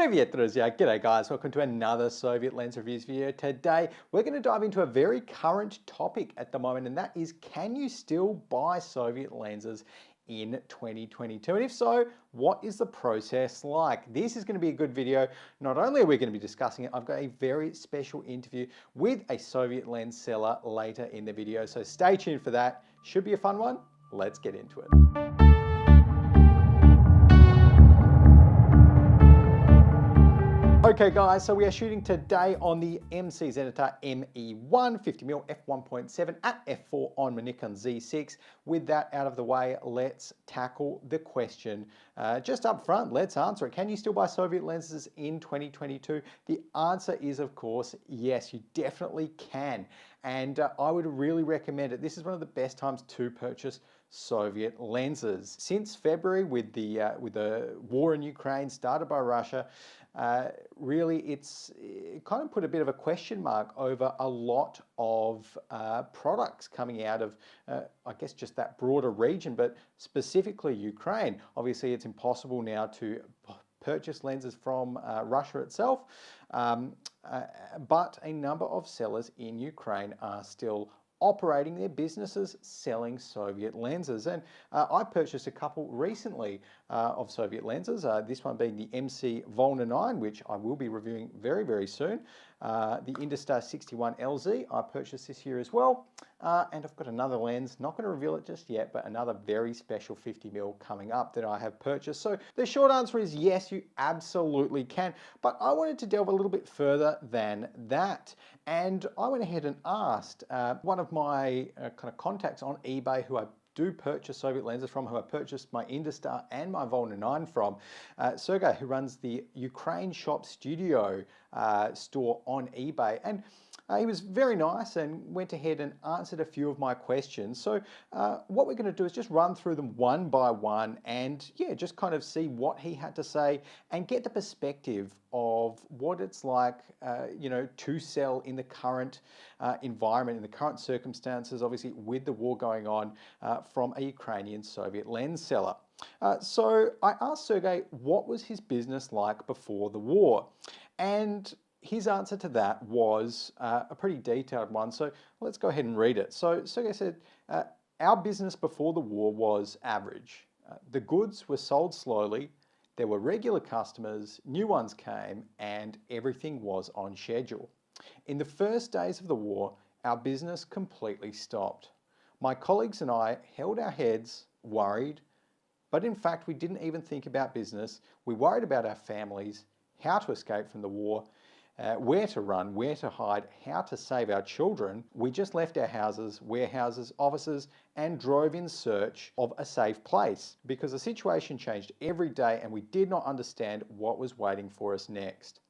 Привет, друзья! G'day guys, welcome to another Soviet lens reviews video. Today, we're going to dive into a very current topic at the moment, and that is, can you still buy Soviet lenses in 2022? And if so, what is the process like? This is going to be a good video. Not only are we going to be discussing it, I've got a very special interview with a Soviet lens seller later in the video, so stay tuned for that. Should be a fun one. Let's get into it. Okay guys, so we are shooting today on the MC Zenitar ME1 50mm f1.7 at f4 on my Nikon Z6. With that out of the way, let's tackle the question just up front. Let's answer it. Can you still buy Soviet lenses in 2022? The answer is, of course, yes, you definitely can. And I would really recommend it. This is one of the best times to purchase Soviet lenses. Since February, with the war in Ukraine started by Russia, really it kind of put a bit of a question mark over a lot of products coming out of, I guess, just that broader region, but specifically Ukraine. Obviously, it's impossible now to purchase lenses from Russia itself, but a number of sellers in Ukraine are still operating their businesses selling Soviet lenses. And I purchased a couple recently of Soviet lenses, this one being the MC Volna 9, which I will be reviewing very, very soon. The Industar 61 LZ, I purchased this year as well. And I've got another lens, not going to reveal it just yet, but another very special 50mm coming up that I have purchased. So the short answer is yes, you absolutely can. But I wanted to delve a little bit further than that. And I went ahead and asked one of my kind of contacts on eBay who I do purchase Soviet lenses from, who I purchased my Industar and my Volna 9 from, Sergey, who runs the Ukraine Shop Studio store on eBay. And he was very nice and went ahead and answered a few of my questions. So what we're going to do is just run through them one by one and just kind of see what he had to say and get the perspective of what it's like, to sell in the current environment, in the current circumstances, obviously with the war going on, from a Ukrainian Soviet lens seller. So I asked Sergey what was his business like before the war, and his answer to that was a pretty detailed one. So let's go ahead and read it. So Sergey said, our business before the war was average. The goods were sold slowly. There were regular customers, new ones came, and everything was on schedule. In the first days of the war, our business completely stopped. My colleagues and I held our heads, worried, but in fact, we didn't even think about business. We worried about our families, how to escape from the war, where to run, where to hide, how to save our children. We just left our houses, warehouses, offices, and drove in search of a safe place because the situation changed every day and we did not understand what was waiting for us next.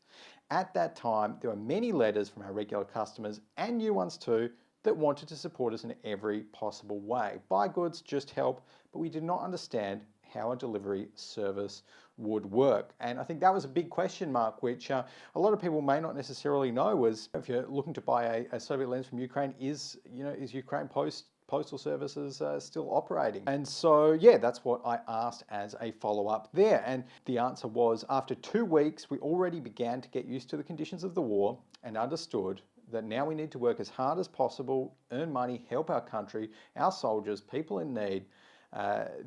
At that time, there were many letters from our regular customers and new ones too that wanted to support us in every possible way. Buy goods, just help, but we did not understand how a delivery service would work. And I think that was a big question mark, which a lot of people may not necessarily know, was if you're looking to buy a Soviet lens from Ukraine, is Ukraine Postal Services still operating? And so, that's what I asked as a follow-up there. And the answer was, after 2 weeks, we already began to get used to the conditions of the war and understood that now we need to work as hard as possible, earn money, help our country, our soldiers, people in need,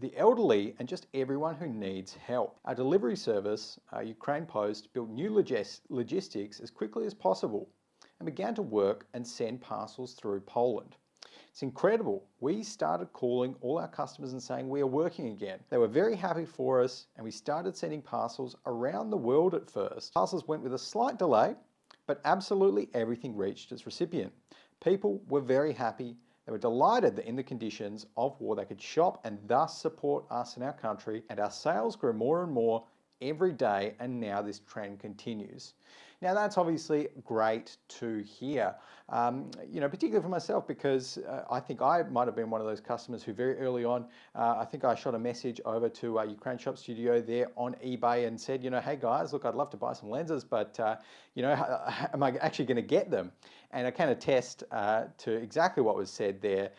the elderly, and just everyone who needs help. Our delivery service, Ukraine Post, built new logistics as quickly as possible and began to work and send parcels through Poland. It's incredible. We started calling all our customers and saying we are working again. They were very happy for us, and we started sending parcels around the world at first. Parcels went with a slight delay, but absolutely everything reached its recipient. People were very happy. They were delighted that in the conditions of war they could shop and thus support us and our country, and our sales grew more and more every day, and now this trend continues. Now that's obviously great to hear, particularly for myself, because I think I might have been one of those customers who very early on, I think I shot a message over to Ukraine Shop Studio there on eBay and said, hey guys, look, I'd love to buy some lenses, but am I actually going to get them? And I can attest to exactly what was said there,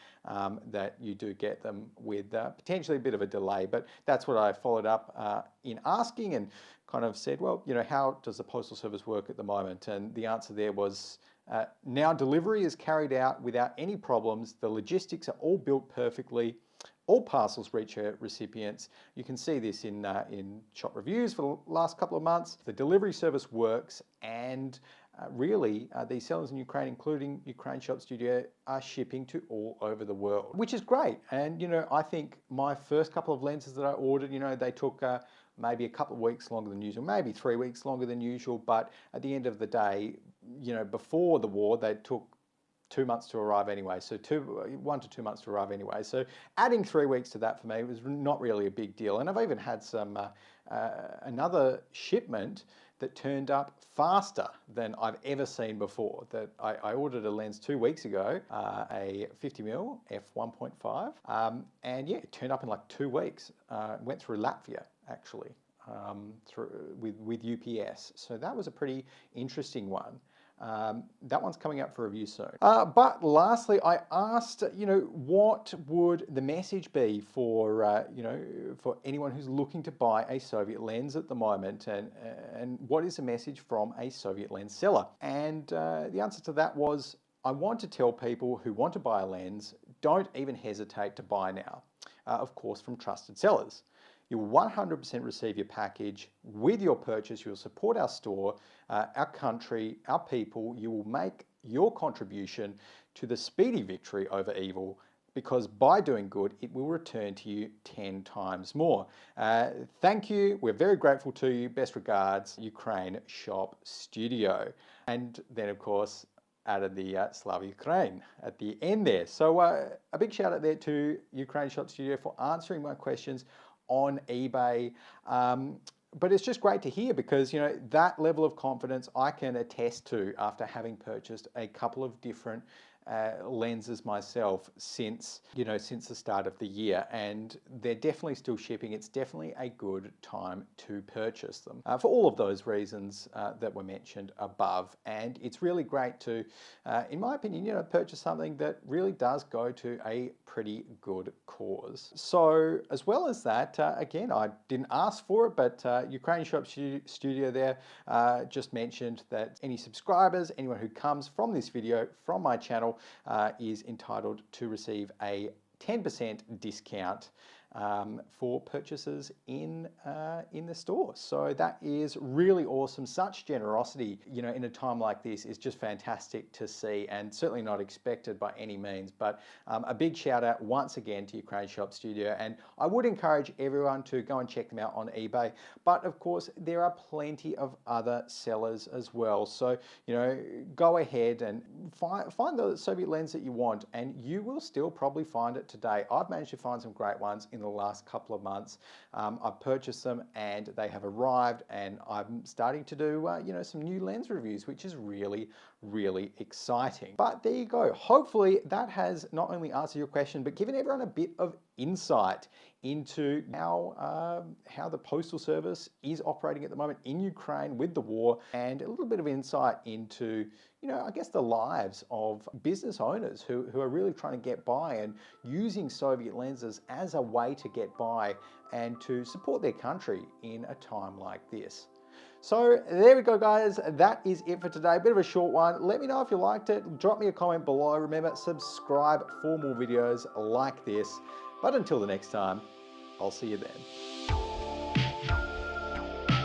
that you do get them with potentially a bit of a delay, but that's what I followed up in asking and kind of said, well, how does the Postal Service work at the moment? And the answer there was, now delivery is carried out without any problems. The logistics are all built perfectly. All parcels reach recipients. You can see this in shop reviews for the last couple of months. The delivery service works, and really, these sellers in Ukraine, including Ukraine Shop Studio, are shipping to all over the world, which is great. And I think my first couple of lenses that I ordered, they took maybe a couple of weeks longer than usual, maybe 3 weeks longer than usual. But at the end of the day, before the war, they took 2 months to arrive anyway. So 1 to 2 months to arrive anyway. So adding 3 weeks to that for me was not really a big deal. And I've even had some another shipment that turned up faster than I've ever seen before. That I ordered a lens 2 weeks ago, a 50mm f1.5, and yeah, it turned up in like 2 weeks. Went through Latvia actually, with UPS. So that was a pretty interesting one. That one's coming up for review soon. But lastly, I asked, what would the message be for, for anyone who's looking to buy a Soviet lens at the moment, and what is the message from a Soviet lens seller? And the answer to that was, I want to tell people who want to buy a lens, don't even hesitate to buy now. Of course, from trusted sellers. You'll 100% receive your package with your purchase. You'll support our store, our country, our people. You will make your contribution to the speedy victory over evil, because by doing good, it will return to you 10 times more. Thank you. We're very grateful to you. Best regards, Ukraine Shop Studio. And then, of course, added the Slava Ukraine at the end there. So a big shout out there to Ukraine Shop Studio for answering my questions on eBay. But it's just great to hear, because that level of confidence I can attest to after having purchased a couple of different lenses myself since the start of the year, and they're definitely still shipping. It's definitely a good time to purchase them for all of those reasons that were mentioned above. And it's really great to, in my opinion, purchase something that really does go to a pretty good cause. So as well as that, again, I didn't ask for it, but Ukraine Shop Studio there just mentioned that any subscribers, anyone who comes from this video, from my channel, is entitled to receive a 10% discount for purchases in the store. So that is really awesome. Such generosity, in a time like this, is just fantastic to see, and certainly not expected by any means. But a big shout out once again to Ukraine Shop Studio, and I would encourage everyone to go and check them out on eBay. But of course, there are plenty of other sellers as well. So go ahead and find the Soviet lens that you want, and you will still probably find it today. I've managed to find some great ones in the last couple of months. I've purchased them and they have arrived, and I'm starting to do some new lens reviews, which is really, really exciting. But there you go. Hopefully that has not only answered your question, but given everyone a bit of insight into how the Postal Service is operating at the moment in Ukraine with the war, and a little bit of insight into I guess the lives of business owners who are really trying to get by and using Soviet lenses as a way to get by and to support their country in a time like this. So there we go, guys. That is it for today. A bit of a short one. Let me know if you liked it. Drop me a comment below. Remember, subscribe for more videos like this. But until the next time, I'll see you then.